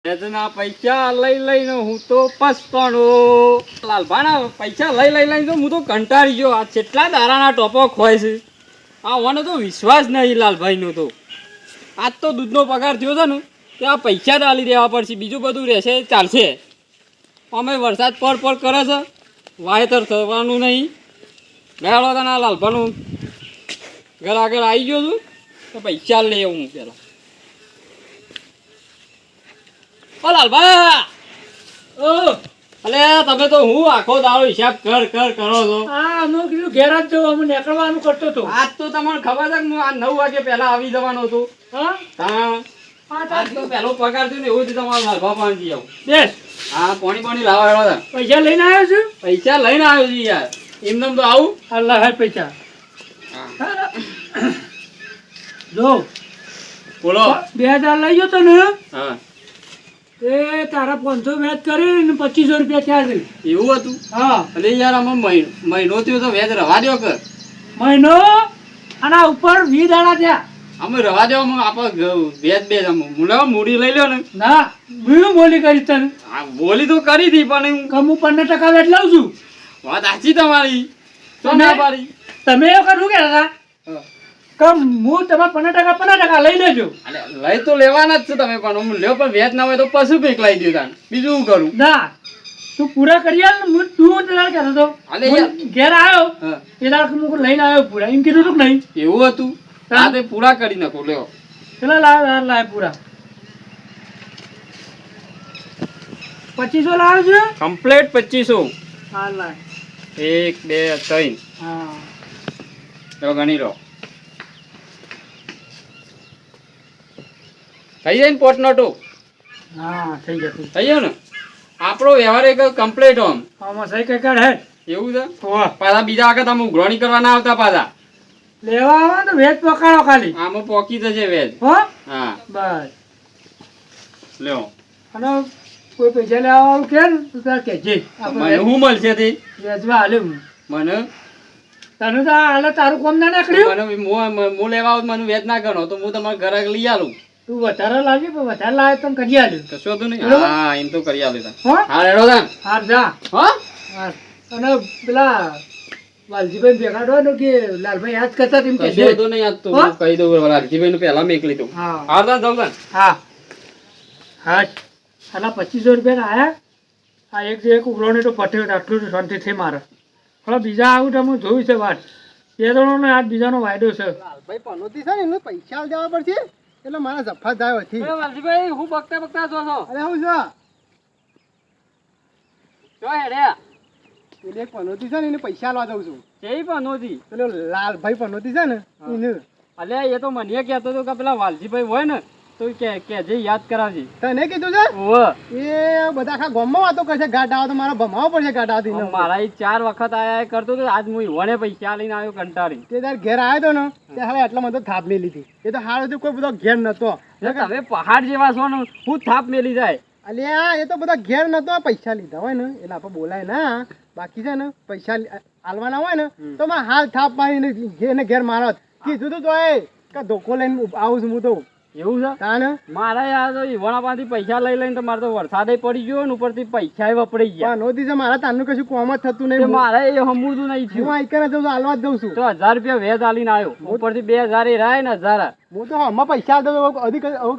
વેદના પૈસા લઈ લઈને હું તો પસ્તાણો. લાલભાના પૈસા લઈ લઈને તો હું તો કંટાળી ગયો. આ કેટલા દારાના ટોપો ખોય છે. આ મને તો વિશ્વાસ નહીં લાલભાઈનો તો. આજ તો દૂધનો પગાર થયો છે ને તે આ પૈસા જ આલી દેવા પડશે. બીજું બધું રહેશે ચાલશે. અમે વરસાદ પડ કરે છે, વાવેતર થવાનું નહીં. મેળો તને આ લાલભાનું ઘર આગળ આવી ગયો છું તો પૈસા લઈ આવું હું પેલા. ઓ લાલભા, ઓ અલે તમે તો હું આખો દાડો હિસાબ કરો છો. હા, અમુક કીધું ઘેર જ જવું, અમે નીકળવાનું કરતો હતો. આજ તો તમને ખબર છે કે હું આ 9 વાગે પહેલા આવી જવાનો હતો. હા હા, આજ તો પહેલો પગાર થયો ને એવું જ તમારો લાલભા પાણી આવું. બેસ, હા, પાણી લાવો હેડો તા. પૈસા લઈને આવ્યો છું. પૈસા લઈને આવ્યો છું યાર. એમને તો આવું. અલ્લાહ હાય પૈસા. જો બોલો. 2000 લઈ ગયો તો ને, હા, એ તારા 500 વ્યાજ કરીને 2500 રૂપિયા થયા છે. એવું હતું. હા, અરે યાર આમાં મહિનો થયો તો વ્યાજ રવા દો કર. મહિનો આના ઉપર 20 દાડા થયા. અમે રવા દો. આપણે વ્યાજ બે મૂડી લઈ લો ને. ના, હું બોલી કરી તને. હા, બોલી તો કરી હતી પણ હું હું 15% વ્યાજ લઉં છું. વાત સાચી તમારી. તો ના પાડી. તમે એવું કરવું કે દાદા કમ હું તમારે 15% લઈ લેજો. અરે લઈ તો લેવાના જ છે તમે, પણ હું લ્યો પણ વ્યાજ ના હોય તો પશુ પેકલાઈ દઉં તાન. બીજું શું કરું? ના, તું પૂરા કરી આલ ને. તું કહેતો હતો અલે યાર. ઘેર આવ્યો હા, એ દાડ હું લઈને આવ્યો પૂરા, એમ કીધું તું કે નહીં? એવું હતું. હા, તે પૂરા કરી નાખો. લ્યો પેલા લાય પૂરા 2500 લાવ્યો છે. કમ્પ્લીટ 2500. હા લાય. 1 2 3. હા, ચલો ગણી લો. થઈ જાય ને પોટનો ટો? હા થઈ જતું. થઈ ગયો ને આપણો વ્યવહાર એક કમ્પ્લીટ. આમાં સહી કઈ કાઢ હે. એવું છે. ઓહ, પાછા બીજા વખત અમે ઉઘરાણી કરવા ના આવતા. પાછા લેવા આવે તો વેચ પકાડો ખાલી. આમાં પોકી જશે વેજ. હો હા, બસ. લ્યો. અને કોઈ પૈસા લેવા વાળું કે ને તું તાર કહેજે. મને શું મળશે તે? વેચવા હાલે હું મને તને તો હાલે તારું કોમ ના નીકળ્યું. હું લેવા આવું મને વેચ ના ગણો તો હું તમારા ઘરે લઈ આલું. તું વધારે લાવી પણ વધારે લાવે તો કરી આલ્યું. કશો તો નહીં. બરોબર? હા, એમ તો કરી આલે. હો હા, રેડો તાન. હાર જા. હા, હા, અને પેલા વાલજીભાઈ ભેગા રહો ને કે લાલભાઈ યાદ કરતા તેમ કશો કહેજે. તો નહીં. આજ તો હા? હું કહી દઉં લાલજીભાઈ નું પહેલા મેકલી દઉં. હા હા તાન જાઉં તાન. હા હા, આના 2500 રૂપિયા આયા. આ એક ઉઘરોણી તો પટ્યો આટલું શાંતિ થઈ મારે. હવે બીજા આવું તો હું જોયું છે વાત. એ ત્રણનો આજ બીજાનો વાયદો છે. ભાઈ પનોતી છે ને એને પૈસા દેવા પડશે એટલે મારા જફા જાય હતી. વાલજીભાઈ હું બકતા જો છો. અરે હું છે જો હેડ્યા. એટલે એક પનોતી છે ને એને પૈસા લવા દઉં છું. કેવી પણ નહોતી. પેલો લાલભાઈ પનોતી છે ને એને અલ્યા એ તો મને કહેતો હતો કે પેલા વાલજીભાઈ હોય ને તો કે જે યાદ કરાવજે. તને કીધું છે ઓવે. એ બધા આખા ગામમાં વાતો કરશે. ગાઢ આવો તો મારો ભમાવો પડશે. ગાઢ આવતી મારા ઈ 4 વખત આયા કરતો તો આજ હું વણે પૈસા લઈને આવ્યો કંટાળી. તે તાર ઘેર આવ્યો હતો ને તે હાલે એટલા મને તો થાપ મેલી હતી. એ તો હારો તો કોઈ બધો ઘેર નતો. તમે પહાડ જેવા છો ને હું થાપ મેલી જાય. અલ્યા એ તો બધા ઘેર નતો. પૈસા લીધા હોય ને એટલે આપણે બોલાય ના. બાકી છે ને પૈસા આલવાના હોય ને તો મારે હાલ થાપ મારીને ઘેર મારત કીધું તું તો એ કે ધોકો લઈને આવું છું હું તો. એવું છે તાને મારા યાર તો ઈવણા પાસેથી પૈસા લઈ લઈને તો મારે તો વરસાદે પડી ગયો ને ઉપરથી પૈસા વપરાઈ ગયા. નોતી છે મારા તારનું કશું કોમ જ થતું નહીં. મારે એ હમુરતું નહીં હું થયું. આઈકને જઉં છું હાલવા જ જઉં છું. તો 1000 રૂપિયા વેજ આલીને આવ્યો. ઉપરથી 2000 એ રાય ને 1000. હું તો હમણાં પૈસા દઉં હવે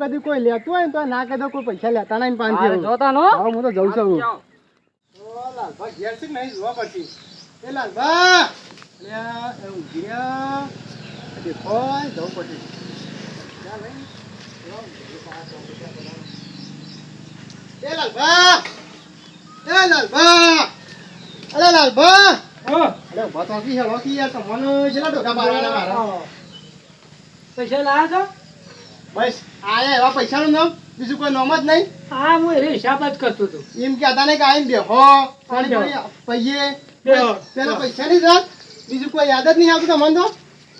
કદી કોઈ લેતું હોય ને તો ના કહી દો કોઈ પૈસા લેતા નહીં. હારે જોતા નો. હા હું તો જઉં છું. લાલભા ઘેર છે નહીં જોવા પડતી. એ લાલભા દેખો જવું પડશે. એ લાલભા અરે લાલભા હો, અરે ઉભા તો કી હેલો કી યાર તમને જેટલા ડોકા મારવાના મારા. પૈસા લાવ્યા છો? બસ આયા એવા પૈસાનું નામ બીજું કોઈ નામ જ નહીં. હા, હું એ હિસાબ જ કરતો હતો. એમ કહેતા નહીં કે આઈને બેહો પાણી પૈયે બેહો. પેલા પૈસાની રાત બીજું કોઈ યાદ જ નહીં આવતું તમને તો.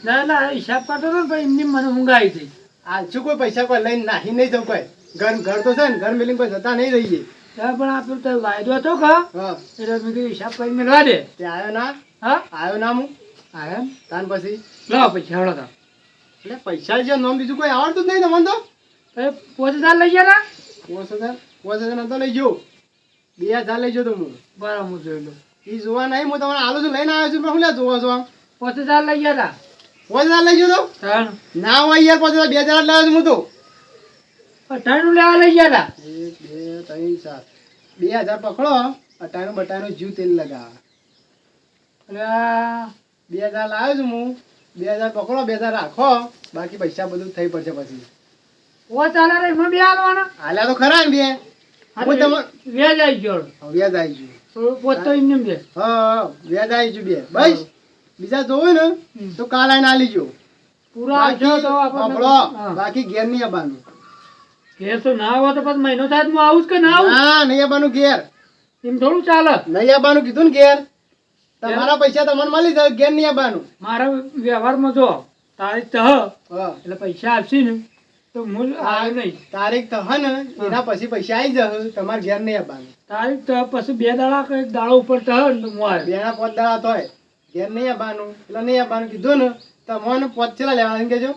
ના ના, હિસાબ કરતો હતો ને પણ એમની મને ઊંઘ આવી ગઈ. આલશું કોઈ પૈસા કોઈ લઈને નાહી નહીં જવું કોઈ. ઘર તો છે ને ઘર મિલિંગ કોઈ જતા નહીં રહીએ. ત્યાં પણ આ પેલો તારો વાયદો હતો કા હા એટલે મેં કીધું હિસાબ કરીને મેળવા દે. તે આવ્યો ના હા આવ્યો ના હું હા એમ તાન પછી લાવો પૈસા હળો તો. એટલે પૈસા જે નામ બીજું કોઈ આવડતું જ નહીં તમને તો. 5000 લઈ ગયા ના? 5000 5000 નતો લઈ ગયો 2000 લઈ ગયો તો હું બરાબર હું જોઈ લઉં ઈ જોવા નહીં હું તમને આલુ છું લઈને આવ્યો છું પણ હું લે જોવા છો આમ 5000 લઈ ગયા તા 5000 લઈ ગયો તો ત્રણ ના હોય યાર 5000 2000 લાવ્યો છું હું તો અઠાણું લેવા લઈ ગયા તા 1 2 3 4 2000 પકડો અટાણું બટાણું જીવ તેલ લગાવ એટલે આ 2000 લાવ્યો છું હું 2000 પકડો 2000 રાખો બાકી પૈસા બધું થઈ પડશે પછી ઓ ચાલે રે એમાં બે હાલવાના હાલ્યા તો ખરા ને બે હું તમને વ્યાજ આવી ગયો વ્યાજ આવી ગયું પોત તો એમને એમ છે હા વ્યાજ આવી ગયું બે બસ બીજા જોવું ને તો કાલ આવીને આલી ગયો પૂરા આવજો તો પકડો આપણે બાકી ઘેર નહીં આવવાનું ઘેર તો ના આવો તો પછી મહિનો થાય તો હું આવું જ કે ના આવું હા નહીં આવવાનું ઘેર એમ થોડું ચાલે નહીં આવવાનું કીધું ને ઘેર તમારા પૈસા તમને મળી જાય ઘેર નહીં આવવાનું મારા વ્યવહારમાં જો તારીખ તો હા એટલે પૈસા આપશે ને તો હું આવ્યો નહીં તારીખ તો હે ને એના પછી પૈસા આવી જશે તમારે ઘેર નહીં આવવાનું તારીખ તો પછી 2 દાડા કે 1 દાડો ઉપર તો ને તો હું આવ્યો બેના 5 દાડા તોય ઘેર નહીં આવવાનું એટલે નહીં આવવાનું કીધું ને તમને 5 ચેલા લેવાના એમ કહેજો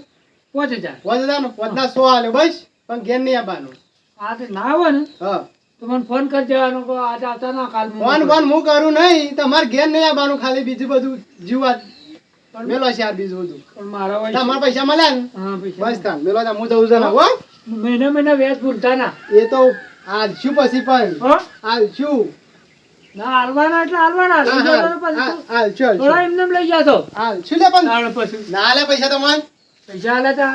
5000 5 ને 5 ના 100 આલ્યો બસ પણ ઘેર નહીં આવવાનું આ તો ના આવે ને હા તો મને ફોન કરી દેવાનો કે આજે આવતા ના કાલ ફોન હું કરું નહીં તમારે ઘેર નહીં આવવાનું ખાલી બીજું બધું જીવા મેલો છે યાર બીજું બધું પણ મારા ભાઈ તમારા પૈસા મળ્યા ને હા પૈસા બસ તાન મેલો તા હું જઉં છું ને હો મહિને વ્યાજ ભૂલતા ના એ તો આલશું પછી પણ હો આલશું ના હાલવાના એટલે હાલવાના લઈ જવાનો પછી તો આલશું થોડા એમને એમ લઈ જાતો આલશું લે પણ તાણ પછી ના લે પૈસા તો મને પૈસા આલે તો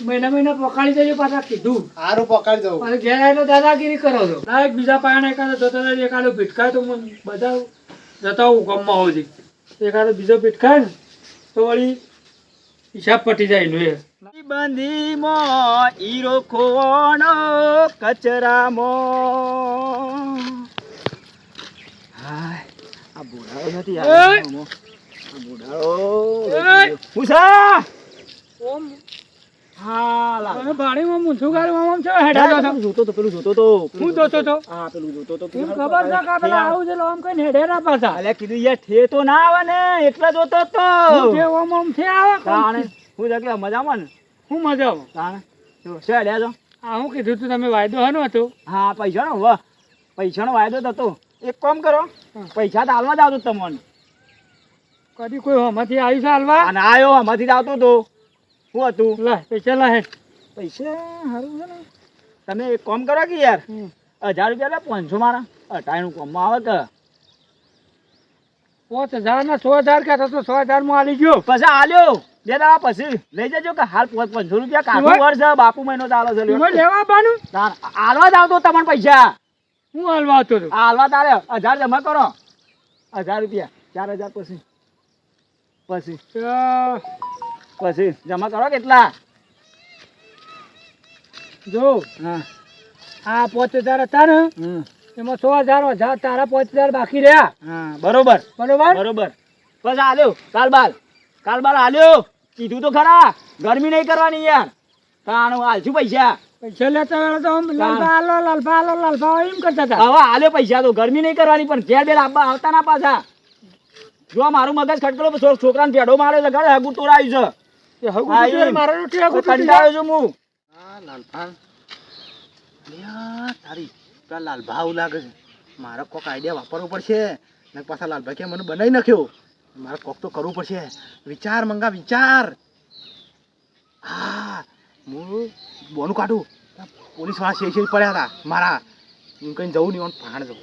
મહિના પકડી દેજો પાછા કીધું હારું પકડી દઉં અને ઘેર આવીને દાદાગીરી કરો છો ના એક બીજા પાયાને એકાદો જતો રહે એકાદો ભીટકાય તો મને બધા જતા હું ગામમાં હોઉં છું એકાદો બીજો ભીટકાય ને તો વળી હિસાબ પટી જાય એનું એ બંધીમાં ઈરો ખોવાનો કચરામાં હાય આ બુઢાળો નથી ઓય! આ બુઢાળો પૂછા ઓમ હા લા તમે ભાડીમાં મૂંછું ગાળવામાં આમ છો હેડા છો પેલું જોતો તો હું જોતો તો હા પેલું જોતો તો એમ ખબર છે કે આ પેલા આવું છે આમ કઈ હેડેરા પાછા અલ્યા કીધું યાર ઠે તો ના આવે ને એટલા જોતો તો હું જે ઓમ ઓમ થી આવે તાણે હું જગલા મજામાં ને હું મજા આવું તાણે જો છે લ્યા જો આ હું કીધું તું તમે વાયદો હનો હતો હા પૈસાનો વાહ પૈસાનો વાયદો જ હતો એક કામ કરો પૈસા તો હાલવા જ આવતો તમને કદી કોઈ હમાંથી આવ્યું છે હાલવા અને આયો આમાંથી જ આવતો તો શું હતું લા પૈસા લા હેડ પૈસા સારું છે ને તમે એક કામ કરો કે યાર 1000 રૂપિયા લે 500 મારા અટાઈનું કામમાં આવે કે 5000 ના 6000 કહેતો તો 6000 માં આલી ગયો પછી આલ્યો 2 દાડા પછી લઈ જજો કે હાલ 500 રૂપિયા કાઢું વર્ષ છે બાપુ મહિનો ચાલે છે એમાં લેવા આવવાનું હાલવા જ આવતો તમને પૈસા હું હાલવા આવતો હતો હાલવા તારે 1000 જમા કરો 1000 રૂપિયા 4000 પછી પછી જમા કરો કેટલા જો હા આ 5000 હતા ને એમાં 6000 તારા 5000 બાકી રહ્યા હા બરોબર બરોબર બરોબર બસ આલ્યો કાલ બાલ આલ્યો કીધું તો ખરા ગરમી નહીં કરવાની યાર તાણું આલશું પૈસા પૈસા લેતા વેળા તો આમ લાલભા આલો એમ કરતા હતા હવે આલ્યો પૈસા તો ગરમી નહીં કરવાની પણ ઘેર બેલ આવતા ના પાછા જો મારું મગજ ખટકેલો છોકરાને પેડો માર્યો છે ઘરે હગું તોડાયું છે એ હગું તૂટ્યું, મારો રોટી હગું તૂટી કંટાળ્યો છું હું હા લાલભાન તારી પેલા લાલભા આવું લાગે છે મારે કોક આઈડિયા વાપરવો પડશે ને પાછા લાલભા કે મને બનાવી નાખ્યો મારે કોક તો કરવું પડશે વિચાર મંગા વિચાર હા હું બોનું કાઢું પોલીસ વાળા છે પડ્યા હતા મારા હું કઈ જવું નહીં પહાડ જવું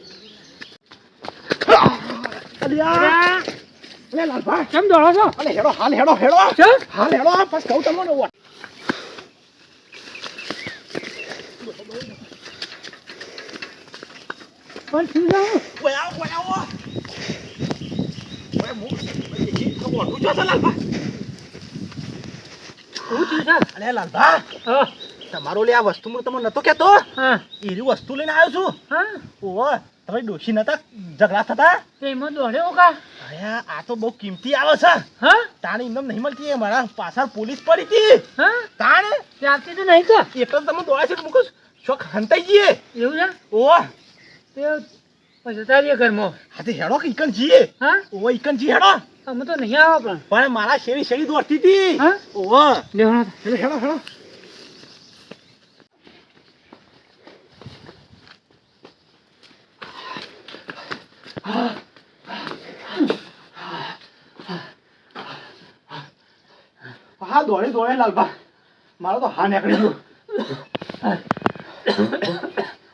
અરે લાલભા કેમ દોડો છો અલે હેડો હાલ હેડો હેડો છે? હાલ હેડો બસ કહું તમને પણ શું જાણું? હું થયું છે? અલે લાલભા હા, તમારો લે આ વસ્તુ હું તમને નતો કેતો હા, એરી વસ્તુ લઈને આવ્યો છું હા. ઓહો તમે ડોશી નતા ઝઘડા થતા તે એમાં દોડ્યો કા? અરે આ તો બહુ કિંમતી આવે છે હા, તાણે એમને નહીં મળતી એ મારા પાછળ પોલીસ પડી હતી હા. તાણે તે આપતી તો નહીં કા? એટલે તમે દોડ્યા છે મૂકો શોખ હંતાઈ જઈએ એવું છે? ઓહો તે પછી તારી ઘરમાં. હાથે હેડો કે ઈકન જીએ હા? ઓહો ઈકન જી હેડો અમે તો નહીં આવો પણ. પણ મારા શેરી દોડતી હતી હા? ઓહો લેવાના. હેડો હેડો હેડો હા દોડે દોડે લાલભા મારો તો હા નીકળી ગયો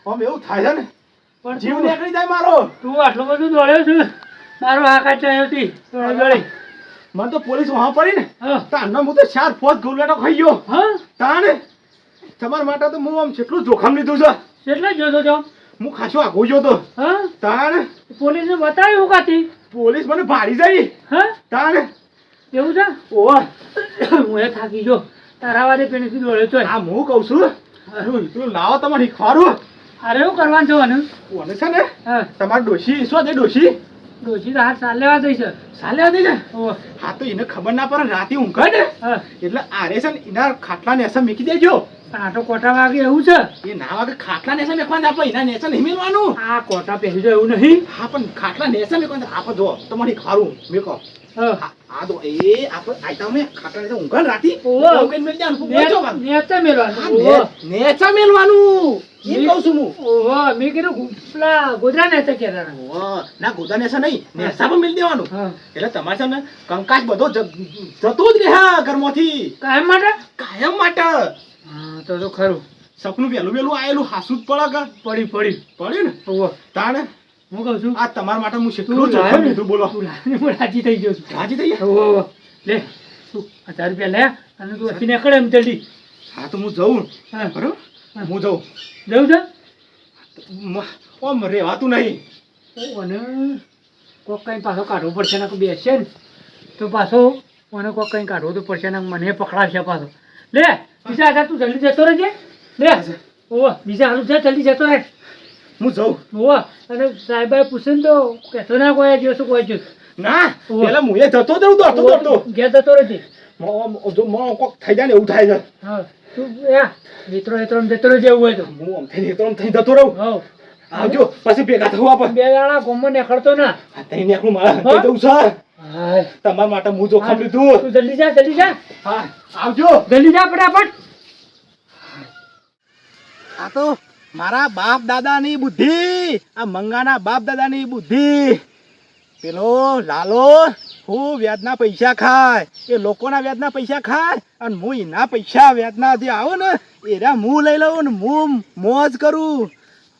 આમ એવું થાય છે ને પણ જીવ તું નીકળી જાય મારો તું આટલું બધું દોડ્યો છું મારો આ કાચાયો હતી દોડી દોડી મને તો પોલીસ વહાં પડી ને હા તાનો હું તો 4-5 ગુલેટો ખાઈ ગયો હા તાને તમારા માટે તો હું આમ કેટલું જોખમ લીધું છે કેટલા જોતો છો હું ખાસો આગો ગયો તો હા તાને પોલીસને બતાવ્યું કાથી પોલીસ મને ભાડી જાય હા તાને એવું છે ઓહ હું એ થાકી ગયો તારા વારે પેનેથી દોડ્યો છો આ હું કહું છું તું લાવો તમારી ખવારું અરે એવું કરવાનું છો ને કોને છે ને હા તમારી ડોશી શું છે ડોશી ડોશી તો હાથ ચાલ લેવા જઈ છે ચાલે હતી ને ઓહ હા તો એને ખબર ના પડે રાતે ઊંઘે ને હા એટલે આરે છે ને એના ખાટલા ને એસા મૂકી દેજો પણ આ તો કોટા વાગે એવું છે એ ના વાગે ખાટલા ને એસા મેકવાના આપણે એના નેસા નહીં મેલવાનું આ કોટા પહેરી જાય એવું નહીં હા પણ ખાટલા ને એસા મેકવાના આપણે જો તમારી ખારું મેકો હા આ તો એ આપણે આઈતા મે ખાટલા ને ઊંઘે ને રાતે ઓહો. ઊંઘીને મેલ દેવાનું બોલજો કામ નેચે મેલવાનું ઓહો નેસા મેલવાનું એ કહું છું હું ઓહો મેં કીધું પેલા ગોધરા નેચે કહેતા હતા. ઓહ, ના ગોદા નેસા નહીં નેસા પણ મેલ દેવાનું હા એટલે તમારે છે ને કંકાસ બધો જતો જ રહે ઘરમાંથી કાયમ માટે કાયમ માટે હા તો ખરું સપનું વહેલું વહેલું આયેલું હાસું જ પડે કે પડી પડી પડ્યું ને ઓહો તાણે હું કહું છું આ તમારા માટે હું તું કેટલું લાવ્યો જોખમ ને? લીધું બોલો તું લાવીને હું રાજી થઈ ગયો છું રાજી થઈ ગયા? ઓહો ઓહો. લે તું 1000 રૂપિયા લે અને તું હસી નીકળે એમ જલ્દી હા તો હું જઉં હા બરોબર હું જઉં જવું છે ઓમ રેવાતું નહીં અને કોક કઈ પાછો કાઢવો પડશે ને બેસશે ને તો પાછો મને કોક કઈ કાઢવો તો પડશે ને મને પકડાવશે પાછો લે બીજા હાથે તું જલ્દી જતો રહેજે લે ઓહો બીજા હાલું છે જલ્દી જતો રહે હું જઉં ઓહો અને સાહેબાએ પૂછે ને તો કહેતો ના કોઈ જોશું કોઈ જોશ ના ઓહ. પેલા હું એ જતો દઉં દોડતો દોડતો ઘેર જતો રહેજે જો મને કોક થઈ જાય ને એવું થાય છે હા તું મિત્રો જતો રહેજે એવું હોય તો હું આમ થઈને તો આમ થઈને જતો રહું હવ આવજો પછી ભેગા થવું આપણે બે દાડા ગોમમાં નીકળતો ના આ થઈને એકલું મારા હા? હાથે જવું છે હાય. તમારા માટે હું જોખમ લીધું તું જલ્દી જા હા આવજો જલ્દી જા ફટાફટ આ તો મારા બાપ દાદાની બુદ્ધિ આ મંગાના બાપ દાદાની બુદ્ધિ પેલો લાલો હું વ્યાજના પૈસા ખાય એ લોકોના વ્યાજના પૈસા ખાય અને હું એના પૈસા વ્યાજના જે આવો ને એના હું લઈ લઉં ને હું મોજ કરું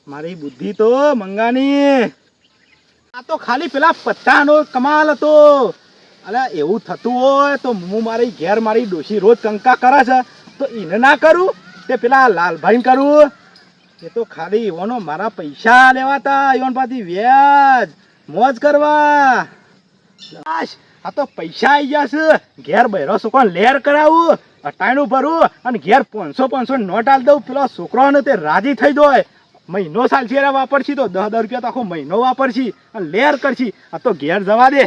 મારી બુદ્ધિ તો મંગાની આ તો ખાલી પેલા પત્તાનો કમાલ હતો અલા એવું થતું હોય તો હું મારી ઘેર મારી ડોશી રોજ કંકા કરે છે તો એને ના કરું તે પેલા લાલભાઈને કરું એ તો ખાલી એવાનો મારા પૈસા લેવાતા એવન પાછી વ્યાજ મોજ કરવા આશ, આ તો પૈસા આવી ગયા છે ઘેર બહેરો છોકરો લેર કરાવું અટાણું ભરું અને ઘેર 500 નોટ આલ દઉં પેલો છોકરાને તે રાજી થઈ જાય મહિનો સાલ છે વાપરશી તો 10 રૂપિયા તો આખો મહિનો વાપરશી અને લેર કરશી આ તો ઘેર જવા દે